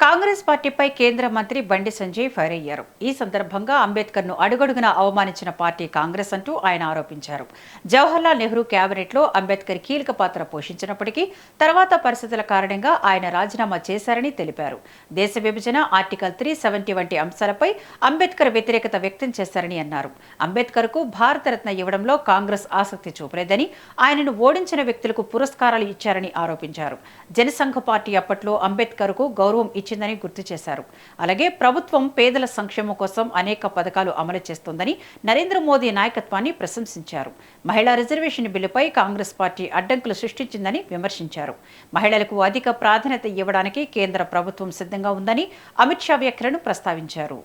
కాంగ్రెస్ పార్టీపై కేంద్ర మంత్రి బండి సంజయ్ ఫైర్ అయ్యారు. ఈ సందర్భంగా అంబేద్కర్ను అడుగడుగునా అవమానించిన పార్టీ కాంగ్రెస్ అంటూ ఆయన ఆరోపించారు. జవహర్లాల్ నెహ్రూ కేబినెట్లో అంబేద్కర్ కీలక పాత్ర పోషించినప్పటికీ తర్వాత పరిస్థితుల కారణంగా ఆయన రాజీనామా చేశారని తెలిపారు. దేశ విభజన, ఆర్టికల్ 370 వంటి అంశాలపై అంబేద్కర్ వ్యతిరేకత వ్యక్తం చేశారని అన్నారు. అంబేద్కర్కు భారతరత్న ఇవ్వడంలో కాంగ్రెస్ ఆసక్తి చూపలేదని, ఆయనను ఓడించిన వ్యక్తులకు పురస్కారాలు ఇచ్చారని ఆరోపించారు. జనసంఘ పార్టీ అప్పట్లో అంబేద్కర్కు గౌరవం ఇచ్చిందని గుర్తు చేశారు. అలాగే ప్రభుత్వం పేదల సంక్షేమం కోసం అనేక పథకాలు అమలు చేస్తోందని, నరేంద్ర మోదీ నాయకత్వాన్ని ప్రశంసించారు. మహిళా రిజర్వేషన్ బిల్లుపై కాంగ్రెస్ పార్టీ అడ్డంకులు సృష్టించిందని విమర్శించారు. మహిళలకు అధిక ప్రాధాన్యత ఇవ్వడానికి కేంద్ర ప్రభుత్వం సిద్ధంగా ఉందని అమిత్ షా వ్యాఖ్యలను ప్రస్తావించారు.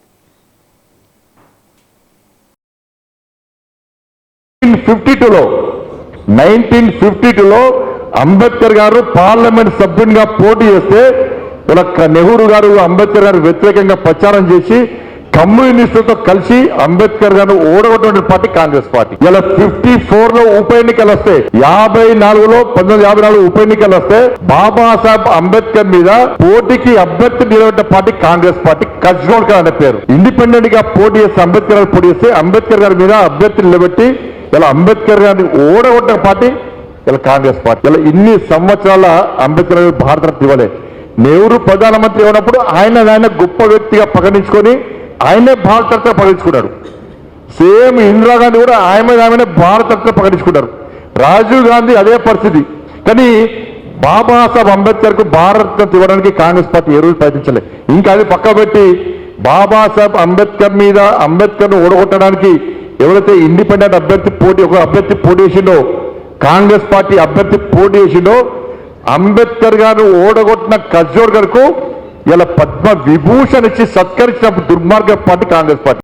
1952లో అంబేద్కర్ గారు పార్లమెంట్ సభ్యునిగా పోటీ చేస్తే ఇలా నెహ్రూ గారు అంబేద్కర్ గారు వ్యతిరేకంగా ప్రచారం చేసి కమ్యూనిస్టులతో కలిసి అంబేద్కర్ గారు ఓడగొట్టిన పార్టీ కాంగ్రెస్ పార్టీ. ఇలా 54లో ఉప ఎన్నికలు వస్తే, 54లో 1954 ఉప ఎన్నికలు వస్తే బాబాసాహెబ్ అంబేద్కర్ మీద పోటీకి అభ్యర్థి నిలబెట్టిన పార్టీ కాంగ్రెస్ పార్టీ. కజ్గోల్కర్ అనే పేరు. ఇండిపెండెంట్ గా పోటీ చేస్తే అంబేద్కర్ గారు పోటీ చేస్తే అంబేద్కర్ గారి మీద అభ్యర్థి నిలబెట్టి ఇలా అంబేద్కర్ గారిని ఓడగొట్టిన పార్టీ ఇలా కాంగ్రెస్ పార్టీ. ఇలా ఇన్ని సంవత్సరాల అంబేద్కర్ గారు భారతరత్న ఇవ్వలే. నెహ్రూ ప్రధానమంత్రి ఉన్నప్పుడు ఆయన గొప్ప వ్యక్తిగా ప్రకటించుకొని ఆయనే భారతరత్న ప్రకటించుకున్నాడు. సేమ్ ఇందిరాగాంధీ కూడా ఆమెనే భారతరత్న ప్రకటించుకున్నారు. రాజీవ్ గాంధీ అదే పరిస్థితి. కానీ బాబాసాహెబ్ అంబేద్కర్ కు భారతరత్న ఇవ్వడానికి కాంగ్రెస్ పార్టీ ఏ రోజు ప్రయత్నించలేదు. ఇంకా అది పక్క పెట్టి బాబాసాహెబ్ అంబేద్కర్ మీద అంబేద్కర్ ను ఓడగొట్టడానికి ఎవరైతే ఇండిపెండెంట్ ఒక అభ్యర్థి పోటీ చేసిండో, కాంగ్రెస్ పార్టీ అభ్యర్థి పోటీ చేసిండో, అంబేద్కర్ గారు ఓడగొట్టిన కజ్జోర్ గారు ఇలా పద్మ విభూషణ్ ఇచ్చి సత్కరించిన దుర్మార్గ పార్టీ కాంగ్రెస్ పార్టీ.